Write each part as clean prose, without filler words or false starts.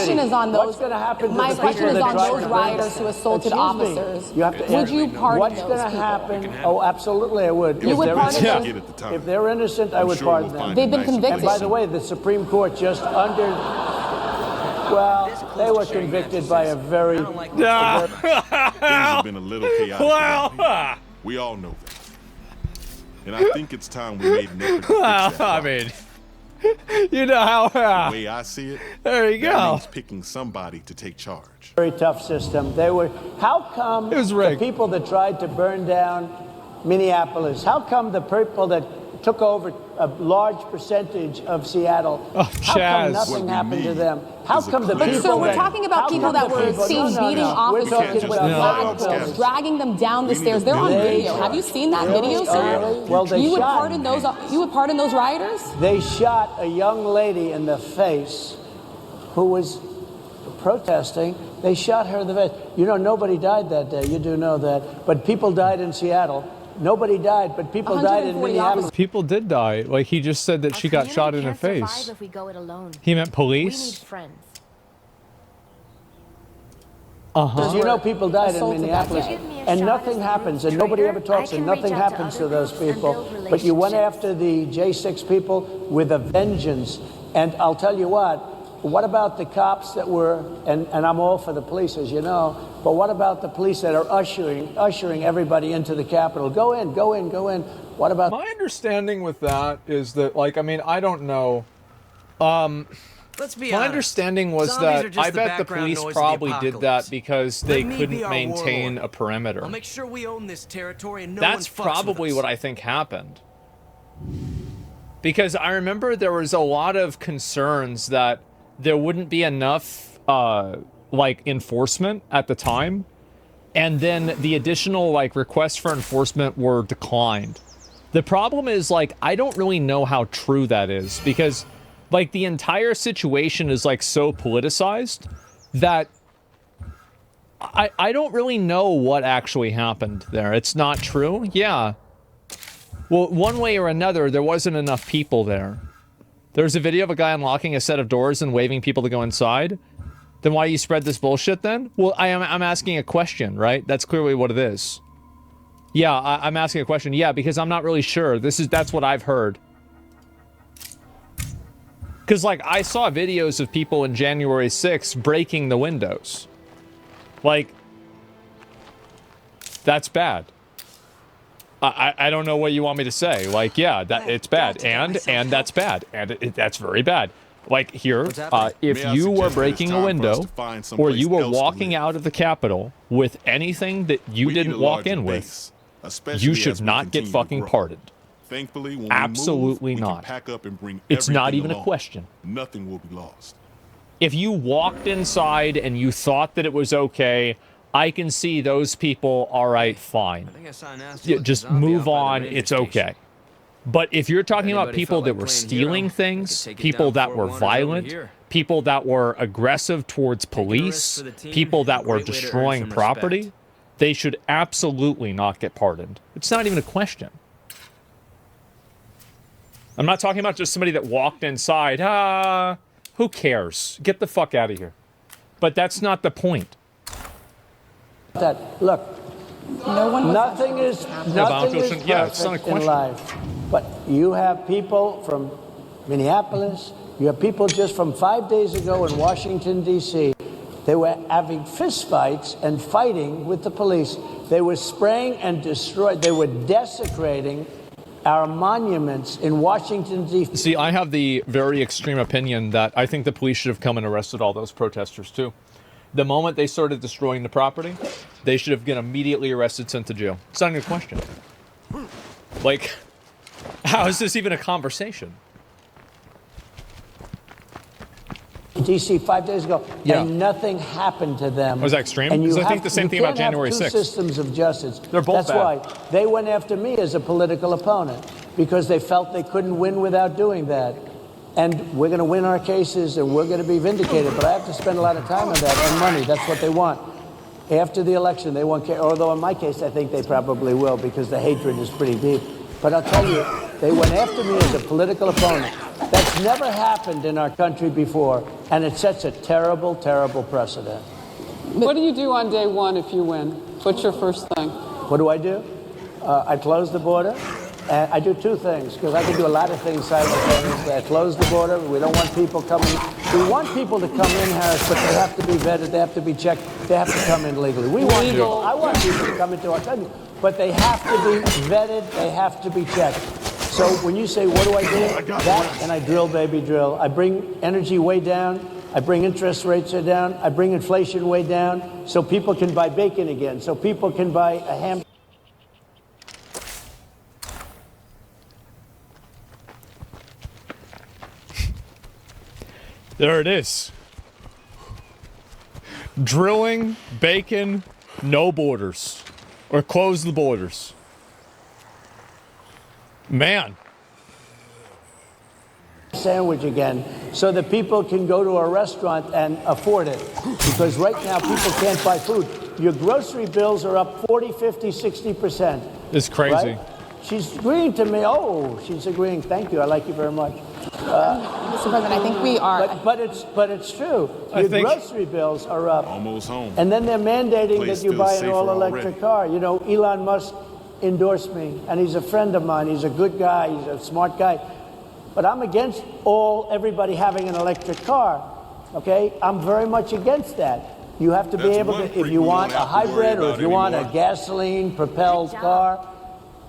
question is on those. What's going to happen? My question is on those rioters who assaulted officers. Would you pardon What's those going to people? happen? Oh, absolutely, I would. You would pardon them? If they're innocent, I would pardon them. They've been convicted. And by the way, the Supreme Court just well, they were convicted by a very... Things have been a little chaotic. We all know that. And I think it's time we made an effort to fix that. I mean, you know how... the way I see it, there you that go. means picking somebody to take charge. Very tough system. They were... How come It was the rigged. people that tried to burn down Minneapolis, how come the people that took over a large percentage of Seattle, how come nothing happened to them? How come the people... So we're talking about people that were seen beating officers with flagpoles, dragging them down the stairs. They're on video. Have you seen that video, sir? Well, they you would shot. pardon those? You would pardon those rioters? They shot a young lady in the face who was protesting. They shot her in the face. You know, nobody died that day. You do know that. But people died in Seattle. Nobody died, but people died in Minneapolis. People did die. Like, he just said that she got shot in the face. If we go it alone. He meant We need police? friends. Because you know people died in Minneapolis, and nothing happens, and nobody ever talks, and nothing happens to those people. But you went after the J6 people with a vengeance. And I'll tell you what about the cops that were, and I'm all for the police, as you know, but what about the police that are ushering everybody into the Capitol? Go in, go in, go in. What about... My understanding with that is that, like, I mean, I don't know. Let's be My honest. understanding was Zombies are that just I the bet the background police noise of the probably did that apocalypse. because Let they me be couldn't our maintain warlord. a perimeter. I'll make sure we own this territory and no That's one fucks probably with us. what I think happened. Because I remember there was a lot of concerns that there wouldn't be enough, like, enforcement at the time. And then the additional, like, requests for enforcement were declined. The problem is, like, I don't really know how true that is. Because, like, the entire situation is, like, so politicized that I don't really know what actually happened there. It's not true? Yeah. Well, one way or another, there wasn't enough people there. There's a video of a guy unlocking a set of doors and waving people to go inside. Then why you spread this bullshit then? Well, I'm asking a question, right? That's clearly what it is. Yeah, I'm asking a question. Yeah, because I'm not really sure. That's what I've heard. Because, like, I saw videos of people in January 6th breaking the windows. Like, that's bad. I don't know what you want me to say. Like, yeah, it's bad, and that's bad, and that's very bad. Like, here, if you were breaking a window, or you were walking out of the Capitol with anything that you didn't walk in with, you should not get fucking pardoned. Thankfully, when Absolutely we move, we not. can pack up and bring It's not everything even a along. question. Nothing will be lost. If you walked inside and you thought that it was okay, I can see those people, all right, fine. Just move on, it's okay. But if you're talking about people that were stealing things, people that were violent, people that were aggressive towards police, people that were destroying property, they should absolutely not get pardoned. It's not even a question. I'm not talking about just somebody that walked inside. Who cares? Get the fuck out of here. But that's not the point. Look, nothing is yeah, it's not a perfect in question. life. But you have people from Minneapolis, you have people just from 5 days ago in Washington, D.C. They were having fistfights and fighting with the police. They were spraying and destroying. They were desecrating our monuments in Washington, D.C. See, I have the very extreme opinion that I think the police should have come and arrested all those protesters, too. The moment they started destroying the property, they should have been immediately arrested, sent to jail. It's not even a question. Like, how is this even a conversation? D.C. 5 days ago, and nothing happened to them. Was that extreme? And Because I think the same thing about January 6th. Systems of justice. They're both That's bad. why they went after me as a political opponent, because they felt they couldn't win without doing that. And we're going to win our cases, and we're going to be vindicated. But I have to spend a lot of time on that and money. That's what they want. After the election, they won't care. Although in my case, I think they probably will, because the hatred is pretty deep. But I'll tell you, they went after me as a political opponent. That's never happened in our country before, and it sets a terrible, terrible precedent. What do you do on day one if you win? What's your first thing? What do? I close the border. And I do two things, because I can do a lot of things simultaneously. I close the border. We don't want people coming. We want people to come in, Harris, but they have to be vetted. They have to be checked. They have to come in legally. I want people to come into our country, but they have to be vetted. They have to be checked. So when you say, what do? That, and I drill, baby, drill. I bring energy way down. I bring interest rates down. I bring inflation way down so people can buy bacon again, so people can buy a ham. There it is. Drilling, bacon, no borders. Or close the borders. Man. Sandwich again, so that people can go to a restaurant and afford it. Because right now, people can't buy food. Your grocery bills are up 40, 50, 60%. It's crazy. Right? She's agreeing to me. Oh, she's agreeing. Thank you. I like you very much. Mr. President, I think we are. But it's true. Your grocery bills are up. Almost home. And then they're mandating Place that you feels buy an safer all-electric car. You know, Elon Musk endorsed me, and he's a friend of mine. He's a good guy. He's a smart guy. But I'm against everybody having an electric car. Okay? I'm very much against that. You have to be able to, if you want a hybrid or if you want a gasoline-propelled car.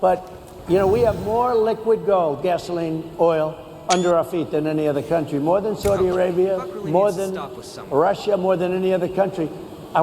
But, you know, we have more liquid gold, gasoline, oil, under our feet than any other country. More than Saudi Arabia, more than Russia, more than any other country.